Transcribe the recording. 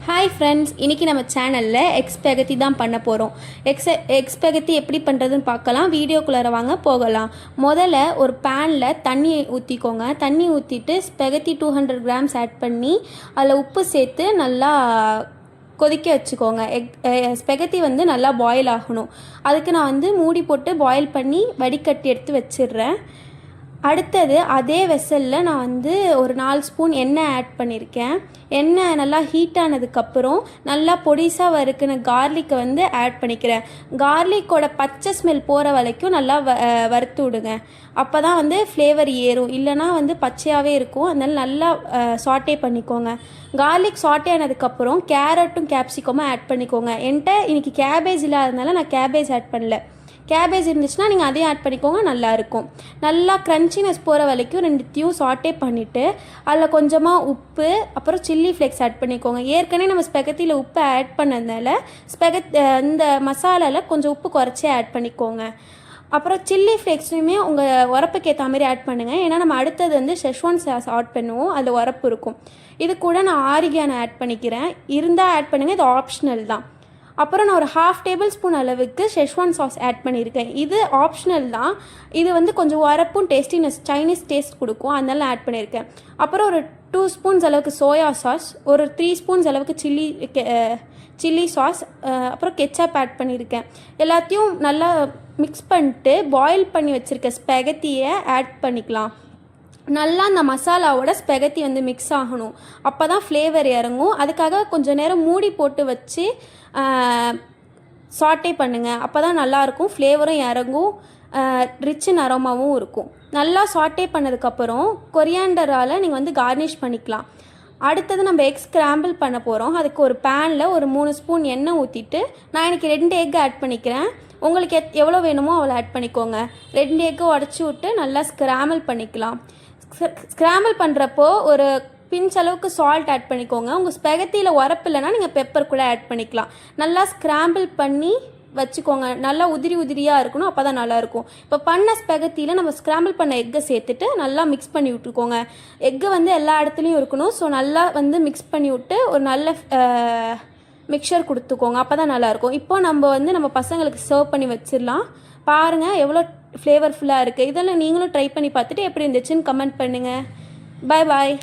Hi friends, இன்றைக்கி நம்ம சேனலில் எக்ஸ்பெகத்தி தான் பண்ண போகிறோம். எக்ஸ்பெகத்தி எப்படி பண்ணுறதுன்னு பார்க்கலாம். வீடியோக்குள்ளே வாங்க போகலாம். முதல்ல ஒரு பேனில் தண்ணி ஊற்றிக்கோங்க. தண்ணி ஊற்றிட்டு ஸ்பெகத்தி 200 கிராம்ஸ் ஆட் பண்ணி அதில் உப்பு சேர்த்து நல்லா கொதிக்க வச்சுக்கோங்க. ஸ்பெகத்தி நல்லா பாயில் ஆகணும். அதுக்கு நான் மூடி போட்டு பாயில் பண்ணி வடிகட்டி எடுத்து வச்சிடுறேன். அடுத்தது அதே வெசலில் நான் ஒரு 4 ஸ்பூன் எண்ணெய் ஆட் பண்ணியிருக்கேன். எண்ணெய் நல்லா ஹீட் ஆனதுக்கப்புறம் நல்லா பொடிசாக வறுக்கின கார்லிக்கை ஆட் பண்ணிக்கிறேன். கார்லிக்கோட பச்சை ஸ்மெல் போகிற வரைக்கும் நல்லா வறுத்து விடுங்க. அப்போ தான் ஃப்ளேவர் ஏறும். இல்லைனா பச்சையாகவே இருக்கும். அதனால் நல்லா சாட்டே பண்ணிக்கோங்க. கார்லிக் சாட்டே ஆனதுக்கப்புறம் கேரட்டும் கேப்சிகமும் ஆட் பண்ணிக்கோங்க. என்கிட்ட இன்றைக்கி கேபேஜ் இல்லாததுனால நான் கேபேஜ் ஆட் பண்ணல. கேபேஜ் இருந்துச்சுன்னா நீங்கள் அதையும் ஆட் பண்ணிக்கோங்க, நல்லாயிருக்கும். நல்லா க்ரன்ச்சினஸ் போகிற வரைக்கும் ரெண்டுத்தையும் சாட்டே பண்ணிவிட்டு அதில் கொஞ்சமாக உப்பு அப்புறம் சில்லி ஃப்ளேக்ஸ் ஆட் பண்ணிக்கோங்க. ஏற்கனவே நம்ம ஸ்பெகத்தியில் உப்பு ஆட் பண்ணதுனால இந்த மசாலாவில் கொஞ்சம் உப்பு குறைச்சே ஆட் பண்ணிக்கோங்க. அப்புறம் சில்லி ஃப்ளேக்ஸுமே உங்கள் உரப்புக்கு ஏற்ற மாதிரி ஆட் பண்ணுங்கள். ஏன்னா நம்ம அடுத்தது ஷெஸ்வான் சாஸ் ஆட் பண்ணுவோம், அதில் உரப்பு இருக்கும். இது கூட நான் ஆரிகானோ ஆட் பண்ணிக்கிறேன். இருந்தால் ஆட் பண்ணுங்கள், இது ஆப்ஷனல் தான். அப்புறம் நான் ஒரு 1/2 டேபிள் ஸ்பூன் அளவுக்கு ஷெஸ்வான் சாஸ் ஆட் பண்ணியிருக்கேன். இது ஆப்ஷனல் தான். இது கொஞ்சம் உரப்பும் டேஸ்டினஸ் சைனீஸ் டேஸ்ட் கொடுக்கும், அதனால ஆட் பண்ணியிருக்கேன். அப்புறம் ஒரு 2 ஸ்பூன்ஸ் அளவுக்கு சோயா சாஸ், ஒரு 3 ஸ்பூன்ஸ் அளவுக்கு சில்லி சாஸ், அப்புறம் கெச்சப் ஆட் பண்ணியிருக்கேன். எல்லாத்தையும் நல்லா மிக்ஸ் பண்ணிட்டு பாயில் பண்ணி வச்சுருக்க ஸ்பெகத்தியை ஆட் பண்ணிக்கலாம். நல்லா அந்த மசாலாவோட ஸ்பெகத்தி மிக்ஸ் ஆகணும். அப்போ தான் ஃப்ளேவர் இறங்கும். அதுக்காக கொஞ்சம் நேரம் மூடி போட்டு வச்சு சாட்டே பண்ணுங்கள். அப்போ தான் நல்லாயிருக்கும், ஃப்ளேவரும் இறங்கும், ரிச் அரோமாவும் இருக்கும். நல்லா சாட்டே பண்ணதுக்கப்புறம் கொரியாண்டரால் நீங்கள் கார்னிஷ் பண்ணிக்கலாம். அடுத்தது நம்ம எக் ஸ்க்ராம்பிள் பண்ண போகிறோம். அதுக்கு ஒரு பேனில் ஒரு 3 ஸ்பூன் எண்ணெய் ஊற்றிட்டு நான் இன்றைக்கி 2 எக் ஆட் பண்ணிக்கிறேன். உங்களுக்கு எவ்வளோ வேணுமோ அவ்வளோ ஆட் பண்ணிக்கோங்க. 2 எக்கு உடச்சி விட்டு நல்லா ஸ்க்ராம்பிள் பண்ணிக்கலாம். ஸ்க்ராம்பிள் பண்ணுறப்போ ஒரு பிஞ்ச் அளவுக்கு சால்ட் ஆட் பண்ணிக்கோங்க. உங்கள் ஸ்பெகத்தியில் உரப்பு இல்லைன்னா நீங்கள் பெப்பர் கூட ஆட் பண்ணிக்கலாம். நல்லா ஸ்க்ராம்பிள் பண்ணி வச்சுக்கோங்க. நல்லா உதிரியாக இருக்கணும், அப்போ தான் நல்லாயிருக்கும். இப்போ பண்ண ஸ்பெகத்தியில் நம்ம ஸ்க்ராம்பிள் பண்ண எக்கை சேர்த்துட்டு நல்லா மிக்ஸ் பண்ணி விட்டுருக்கோங்க. எக்கு எல்லா இடத்துலையும் இருக்கணும். ஸோ நல்லா மிக்ஸ் பண்ணி விட்டு ஒரு நல்ல மிக்சர் கொடுத்துக்கோங்க. அப்போ தான் நல்லாயிருக்கும். இப்போ நம்ம பசங்களுக்கு சர்வ் பண்ணி வச்சிடலாம். பாருங்கள் எவ்வளோ ஃப்ளேவர்ஃபுல்லாக இருக்குது. இதெல்லாம் நீங்களும் ட்ரை பண்ணி பார்த்துட்டு எப்படி இருந்துச்சுன்னு கமெண்ட் பண்ணுங்கள். பாய் பாய்.